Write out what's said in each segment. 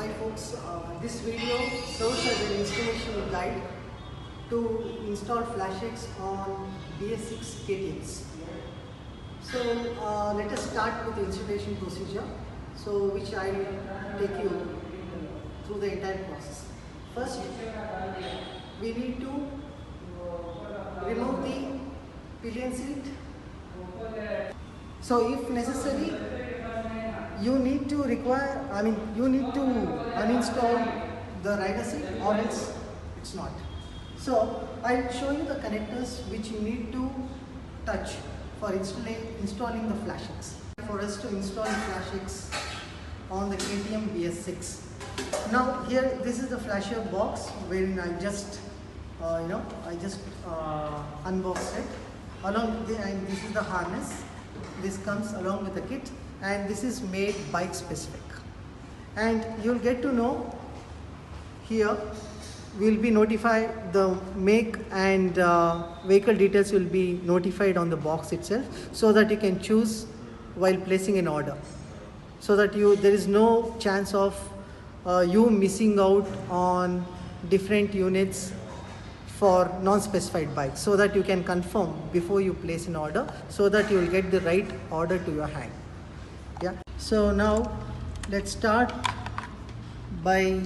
Hi folks, this video serves as an installation guide to install FlashX on BS6 KTMs. So let us start with the installation procedure, which I will take you through the entire process. First, we need to remove the pillion seat. So if necessary, you need to uninstall the rider seat, or else it's not. So I'll show you the connectors which you need to touch for installing the FlashX. For us to install FlashX on the KTM BS6. Now here, this is the flasher box wherein I just unboxed it. And this is the harness. This comes along with the kit, and this is made bike specific. And you'll get to know here, we'll be notified, the make and vehicle details will be notified on the box itself, so that you can choose while placing an order, so that there is no chance of you missing out on different units for non-specified bikes, so that you can confirm before you place an order, so that you will get the right order to your hand. Yeah. So now let's start by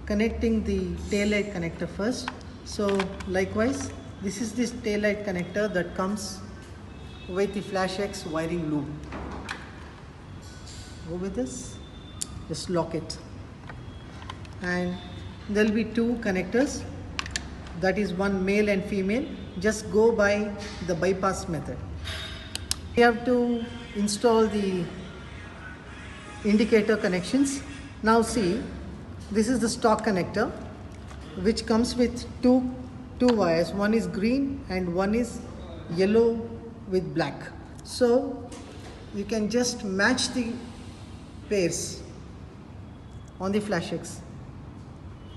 connecting the taillight connector first. So likewise, this is this taillight connector that comes with the FlashX wiring loop. Go with this, just lock it, and there will be two connectors, that is one male and female. Just go by the bypass method. We have to install the indicator connections. Now see, this is the stock connector which comes with two wires. One is green and one is yellow with black. So you can just match the pairs on the FlashX.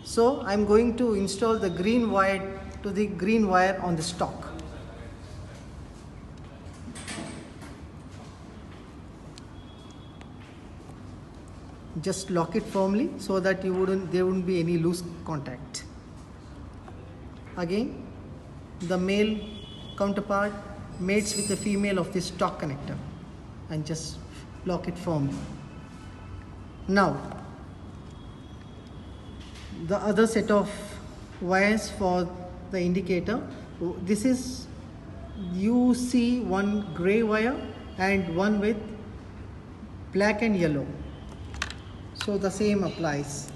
So I'm going to install the green wire to the green wire on the stock. Just lock it firmly so that there wouldn't be any loose contact. Again, the male counterpart mates with the female of the stock connector, and just lock it firmly. Now, the other set of wires for the indicator, this is, you see one gray wire and one with black and yellow. So the same applies.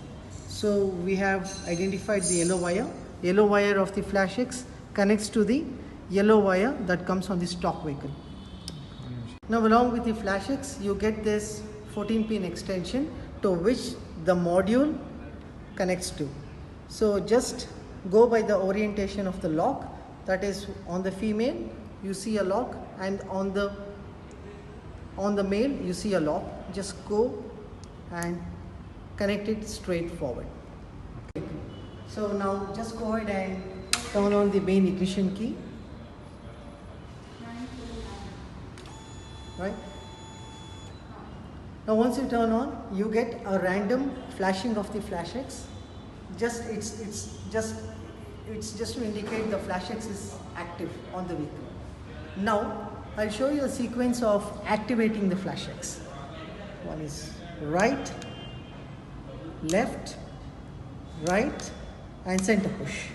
So we have identified the yellow wire. Yellow wire of the FlashX connects to the yellow wire that comes on the stock vehicle. Now along with the FlashX, you get this 14-pin extension to which the module connects to. So just go by the orientation of the lock. That is, on the female you see a lock, and on the male you see a lock. Just go and connect it straight forward. So now just go ahead and turn on the main ignition key. Right? Now once you turn on, you get a random flashing of the FlashX. It's just to indicate the FlashX is active on the vehicle. Now I'll show you a sequence of activating the FlashX. One is right, left, right, and center push.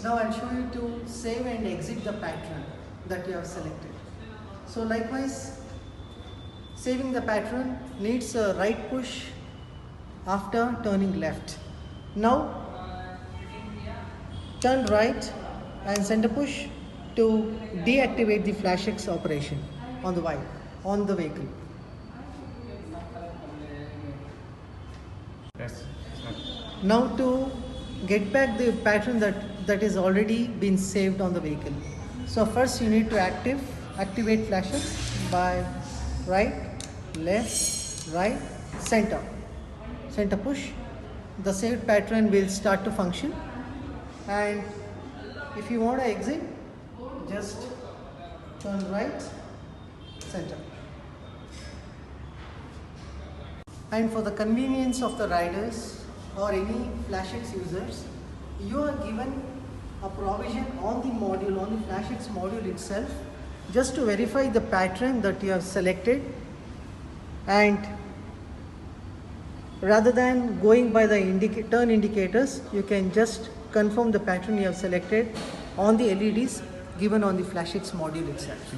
Now I'll show you to save and exit the pattern that you have selected. So likewise, saving the pattern needs a right push after turning left. Now turn right and center push to deactivate the FlashX operation on the vehicle. Yes. Now to get back the pattern that is already been saved on the vehicle. So first you need to activate FlashX by right, left, right, center push. The saved pattern will start to function, and if you want to exit, just turn right, center. And for the convenience of the riders or any FlashX users, you are given a provision on the module, on the FlashX module itself, just to verify the pattern that you have selected, and rather than going by the turn indicators, you can just confirm the pattern you have selected on the LEDs given on the FlashX module itself.